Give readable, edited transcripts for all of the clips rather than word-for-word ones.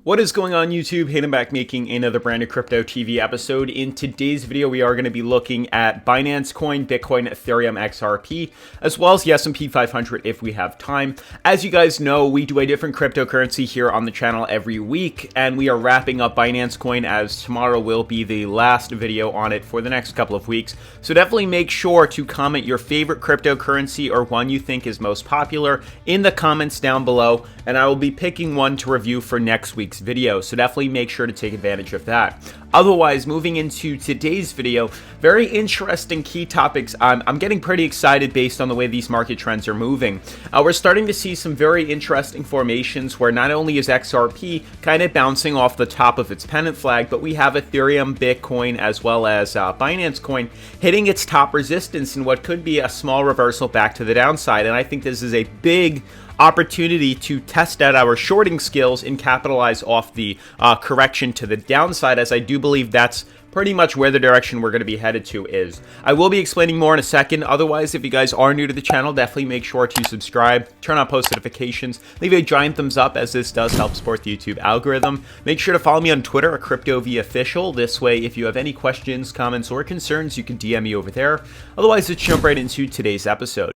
What is going on YouTube? Hayden back making another brand new Crypto TV episode. In today's video, we are going to be looking at Binance Coin, Bitcoin, Ethereum, XRP, as well as the S&P 500 if we have time. As you guys know, we do a different cryptocurrency here on the channel every week, and we are wrapping up Binance Coin as tomorrow will be the last video on it for the next couple of weeks. So definitely make sure to comment your favorite cryptocurrency or one you think is most popular in the comments down below, and I will be picking one to review for next week's video, so definitely make sure to take advantage of that. Otherwise, moving into today's video, very interesting key topics. I'm getting pretty excited based on the way these market trends are moving. We're starting to see some very interesting formations where not only is XRP kind of bouncing off the top of its pennant flag, but we have Ethereum, Bitcoin, as well as Binance Coin hitting its top resistance in what could be a small reversal back to the downside. And I think this is a big opportunity to test out our shorting skills and capitalize off the correction to the downside, as I do believe that's pretty much where the direction we're going to be headed to is. I will be explaining more in a second. Otherwise, if you guys are new to the channel, definitely make sure to subscribe, turn on post notifications, leave a giant thumbs up as this does help support the YouTube algorithm. Make sure to follow me on Twitter at CryptoVOfficial. This way, if you have any questions, comments, or concerns, you can DM me over there. Otherwise, let's jump right into today's episode.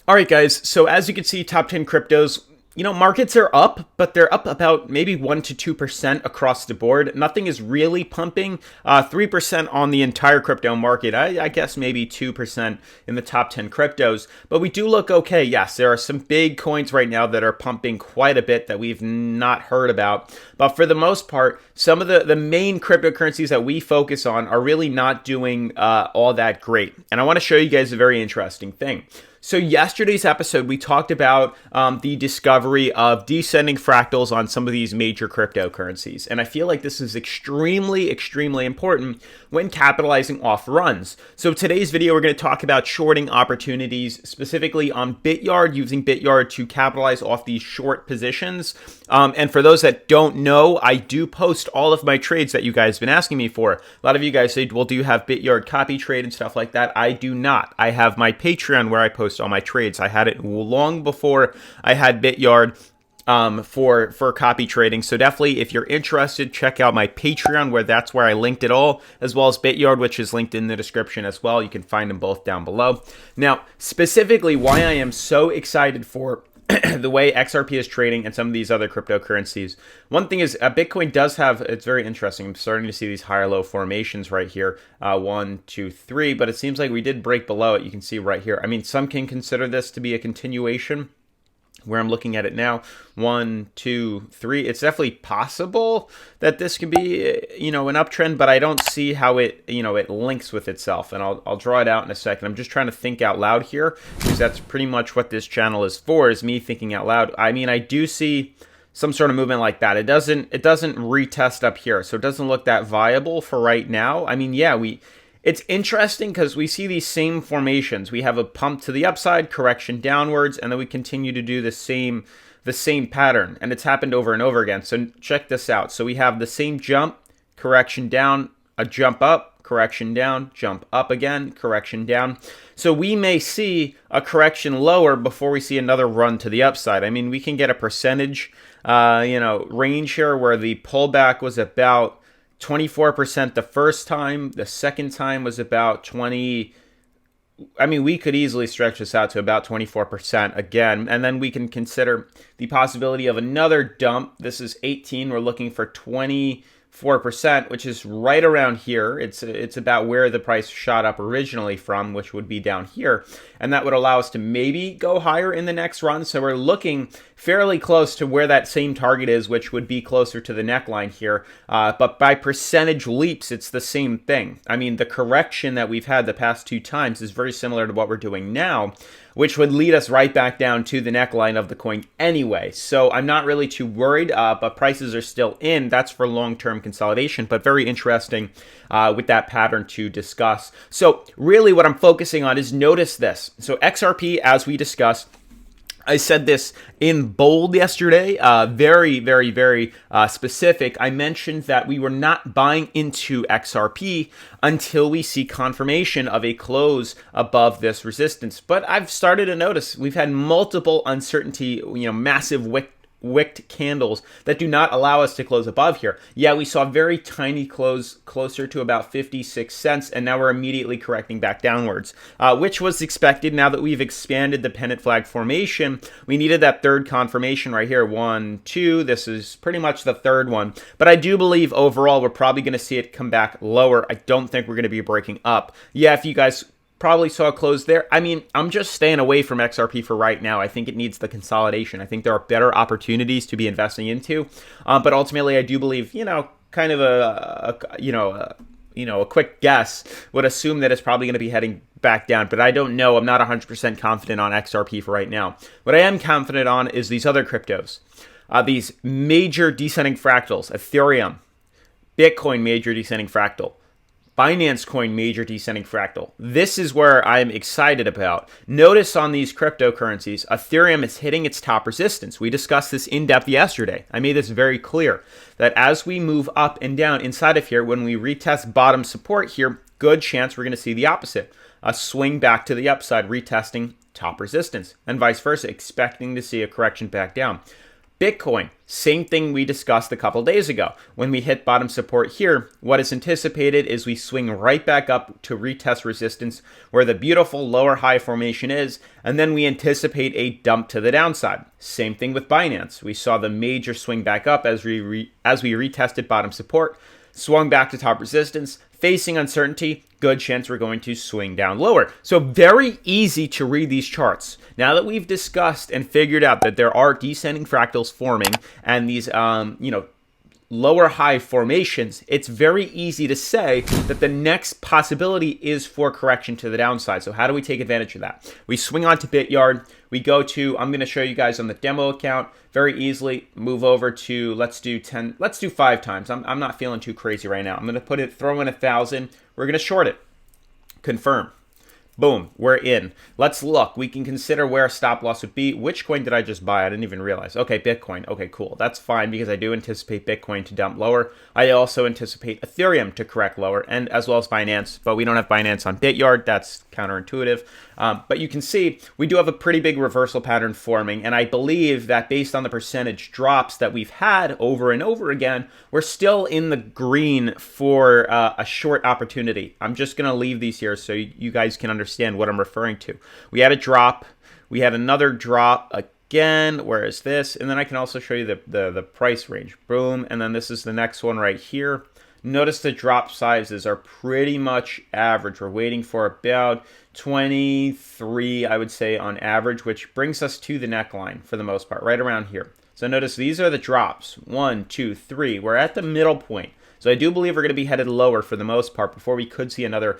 Alright guys, so as you can see, top 10 cryptos, markets are up, but they're up about maybe 1 to 2% across the board. Nothing is really pumping. 3% on the entire crypto market. I guess maybe 2% in the top 10 cryptos. But we do look okay. Yes, there are some big coins right now that are pumping quite a bit that we've not heard about. But for the most part, some of the main cryptocurrencies that we focus on are really not doing all that great. And I want to show you guys a very interesting thing. So yesterday's episode, we talked about the discovery of descending fractals on some of these major cryptocurrencies. And I feel like this is extremely, extremely important when capitalizing off runs. So today's video, we're going to talk about shorting opportunities, specifically on Bityard, using Bityard to capitalize off these short positions. And for those that don't know, I do post all of my trades that you guys have been asking me for. A lot of you guys say, well, do you have Bityard copy trade and stuff like that? I do not. I have my Patreon where I post all my trades. I had it long before I had Bityard for copy trading. So definitely, if you're interested, check out my Patreon that's where I linked it all, as well as Bityard, which is linked in the description as well. You can find them both down below. Now, specifically why I am so excited for the way XRP is trading and some of these other cryptocurrencies. One thing is Bitcoin does have, it's very interesting. I'm starting to see these higher low formations right here. 1, 2, 3, but it seems like we did break below it. You can see right here. I mean, some can consider this to be a continuation. Where I'm looking at it now, 1, 2, 3. It's definitely possible that this could be, an uptrend, but I don't see how it, it links with itself. And I'll draw it out in a second. I'm just trying to think out loud here, because that's pretty much what this channel is for, is me thinking out loud. I mean, I do see some sort of movement like that. It doesn't retest up here, so it doesn't look that viable for right now. I mean, yeah, it's interesting because we see these same formations. We have a pump to the upside, correction downwards, and then we continue to do the same pattern. And it's happened over and over again. So check this out. So we have the same jump, correction down, a jump up, correction down, jump up again, correction down. So we may see a correction lower before we see another run to the upside. I mean, we can get a percentage, range here where the pullback was about 24% the first time. The second time was about 20. I mean, we could easily stretch this out to about 24% again. And then we can consider the possibility of another dump. This is 18. We're looking for 24%, which is right around here. It's about where the price shot up originally from, which would be down here. And that would allow us to maybe go higher in the next run. So we're looking fairly close to where that same target is, which would be closer to the neckline here. But by percentage leaps, it's the same thing. I mean, the correction that we've had the past 2 times is very similar to what we're doing now, which would lead us right back down to the neckline of the coin anyway. So I'm not really too worried, but prices are still in. That's for long-term consolidation, but very interesting with that pattern to discuss. So really what I'm focusing on is notice this. So XRP, as we discussed, I said this in bold yesterday, very specific. I mentioned that we were not buying into XRP until we see confirmation of a close above this resistance. But I've started to notice we've had multiple uncertainty, massive wicked candles that do not allow us to close above here. Yeah, we saw a very tiny close closer to about 56 cents, and now we're immediately correcting back downwards, which was expected. Now that we've expanded the pennant flag formation, we needed that third confirmation right here. 1, 2, this is pretty much the third one. But I do believe overall we're probably going to see it come back lower. I don't think we're going to be breaking up. Yeah, if you guys probably saw a close there. I mean, I'm just staying away from XRP for right now. I think it needs the consolidation. I think there are better opportunities to be investing into. But ultimately, I do believe, kind of a quick guess would assume that it's probably going to be heading back down. But I don't know. I'm not 100% confident on XRP for right now. What I am confident on is these other cryptos. These major descending fractals, Ethereum, Bitcoin major descending fractal, Binance Coin major descending fractal. This is where I'm excited about. Notice on these cryptocurrencies, Ethereum is hitting its top resistance. We discussed this in depth yesterday. I made this very clear that as we move up and down inside of here, when we retest bottom support here, good chance we're going to see the opposite. A swing back to the upside, retesting top resistance, and vice versa, expecting to see a correction back down. Bitcoin, same thing we discussed a couple days ago. When we hit bottom support here, what is anticipated is we swing right back up to retest resistance where the beautiful lower high formation is, and then we anticipate a dump to the downside. Same thing with Binance. We saw the major swing back up as we retested bottom support, swung back to top resistance, facing uncertainty, good chance we're going to swing down lower. So very easy to read these charts. Now that we've discussed and figured out that there are descending fractals forming and these, lower high formations, it's very easy to say that the next possibility is for correction to the downside. So how do we take advantage of that? We swing on to BitYard. We go to, I'm going to show you guys on the demo account very easily, move over to, let's do 5 times. I'm not feeling too crazy right now. I'm going to throw in 1,000. We're going to short it. Confirm. Boom, we're in. Let's look. We can consider where a stop loss would be. Which coin did I just buy? I didn't even realize. Okay, Bitcoin. Okay, cool. That's fine because I do anticipate Bitcoin to dump lower. I also anticipate Ethereum to correct lower, and as well as Binance, but we don't have Binance on BitYard. That's counterintuitive. But you can see we do have a pretty big reversal pattern forming, and I believe that based on the percentage drops that we've had over and over again, we're still in the green for a short opportunity. I'm just going to leave these here so you guys can understand what I'm referring to. We had a drop. We had another drop again. Where is this? And then I can also show you the price range. Boom. And then this is the next one right here. Notice the drop sizes are pretty much average. We're waiting for about 23, I would say, on average, which brings us to the neckline for the most part, right around here. So notice these are the drops. 1, 2, 3. We're at the middle point. So I do believe we're going to be headed lower for the most part before we could see another,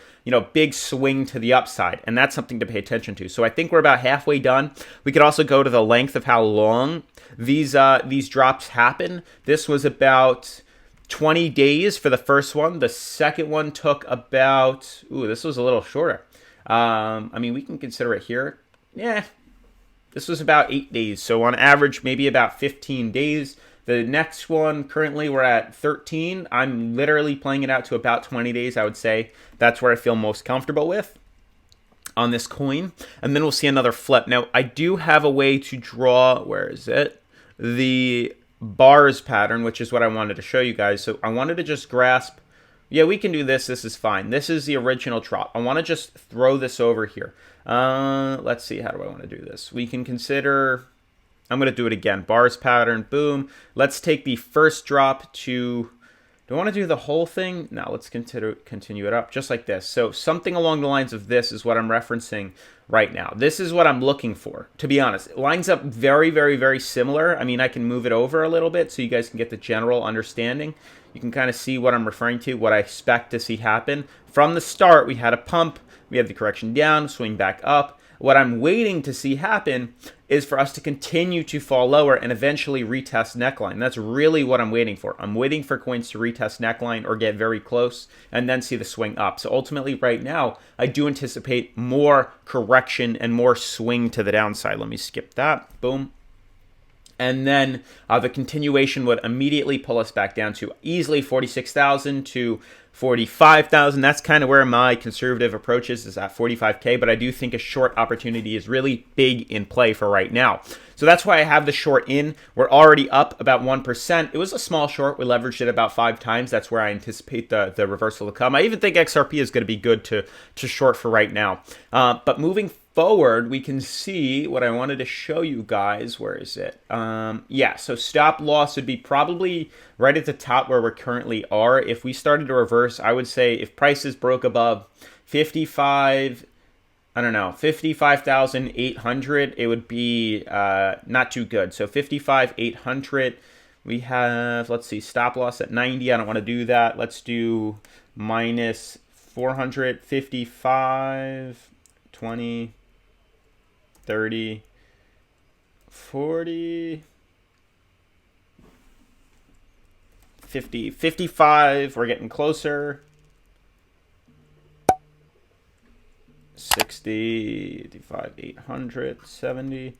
big swing to the upside. And that's something to pay attention to. So I think we're about halfway done. We could also go to the length of how long these drops happen. This was about 20 days for the first one. The second one took about, this was a little shorter. We can consider it here. Yeah, this was about 8 days. So on average, maybe about 15 days. The next one, currently we're at 13. I'm literally playing it out to about 20 days, I would say. That's where I feel most comfortable with on this coin. And then we'll see another flip. Now, I do have a way to draw, where is it? The bars pattern, which is what I wanted to show you guys. So I wanted to just grasp, yeah, we can do this. This is fine. This is the original drop. I want to just throw this over here. Let's see. How do I want to do this? We can consider, I'm going to do it again. Bars pattern, boom. Let's take the first drop to, do I want to do the whole thing? No, let's continue it up just like this. So something along the lines of this is what I'm referencing right now. This is what I'm looking for, to be honest. It lines up very similar. I can move it over a little bit so you guys can get the general understanding. You can kind of see what I'm referring to, what I expect to see happen. From the start, we had a pump. We had the correction down, swing back up. What I'm waiting to see happen is for us to continue to fall lower and eventually retest neckline. That's really what I'm waiting for. I'm waiting for coins to retest neckline or get very close and then see the swing up. So ultimately right now, I do anticipate more correction and more swing to the downside. Let me skip that. Boom. And then the continuation would immediately pull us back down to easily 46,000 to 45,000. That's kind of where my conservative approach is at 45K, but I do think a short opportunity is really big in play for right now. So that's why I have the short in. We're already up about 1%. It was a small short. We leveraged it about 5 times. That's where I anticipate the reversal to come. I even think XRP is going to be good to short for right now. But moving forward, we can see what I wanted to show you guys. Where is it? Yeah, so stop loss would be probably right at the top where we currently are. If we started to reverse, I would say if prices broke above 55,800, it would be not too good. So 55,800, we have, let's see, stop loss at 90. I don't want to do that. Let's do minus 455, 20, 30, 40, 50, 55. We're getting closer. 60, 55, 800, 70,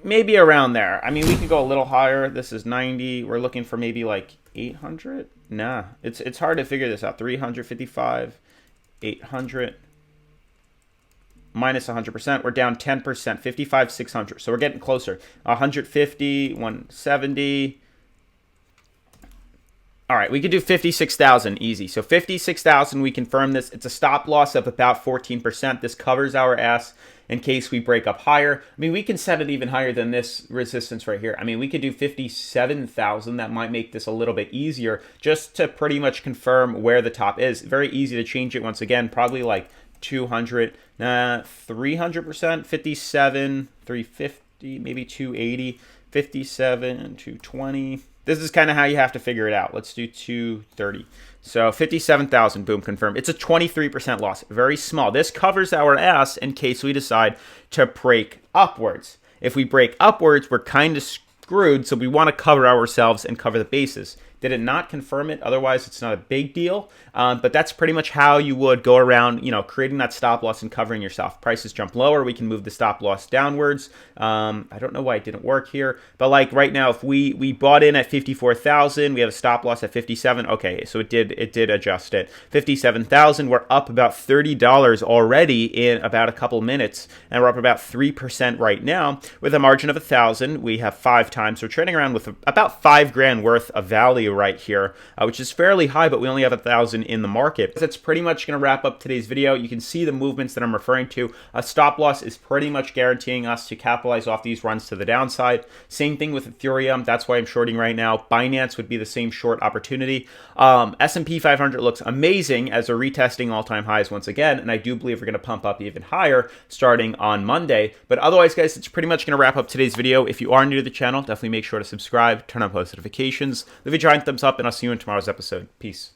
maybe around there. I mean, we could go a little higher. This is 90. We're looking for maybe like 800. Nah, it's hard to figure this out. 355, 800. Minus 100%. We're down 10%. 55, 600. So we're getting closer. 150, 170. All right, we could do 56,000 easy. So 56,000, we confirm this. It's a stop loss of about 14%. This covers our ass in case we break up higher. I mean, we can set it even higher than this resistance right here. I mean, we could do 57,000. That might make this a little bit easier just to pretty much confirm where the top is. Very easy to change it once again, probably like 200, 300%, 57, 350, maybe 280, 57, 220. This is kind of how you have to figure it out. Let's do 230. So 57,000, boom, confirmed. It's a 23% loss, very small. This covers our ass in case we decide to break upwards. If we break upwards, we're kind of screwed, so we want to cover ourselves and cover the bases. Did it not confirm it? Otherwise, it's not a big deal. But that's pretty much how you would go around, creating that stop loss and covering yourself. Prices jump lower, we can move the stop loss downwards. I don't know why it didn't work here. But like right now, if we bought in at 54,000, we have a stop loss at 57. Okay, so it did adjust it. 57,000, we're up about $30 already in about a couple minutes. And we're up about 3% right now. With a margin of 1,000, we have 5 times. We're trading around with about $5,000 worth of value right here, which is fairly high, but we only have 1,000 in the market. That's pretty much going to wrap up today's video. You can see the movements that I'm referring to. A stop loss is pretty much guaranteeing us to capitalize off these runs to the downside. Same thing with Ethereum. That's why I'm shorting right now. Binance would be the same short opportunity. S&P 500 looks amazing as we're retesting all-time highs once again, and I do believe we're going to pump up even higher starting on Monday. But otherwise, guys, it's pretty much going to wrap up today's video. If you are new to the channel, definitely make sure to subscribe, turn on post notifications, leave a giant thumbs up, and I'll see you in tomorrow's episode. Peace.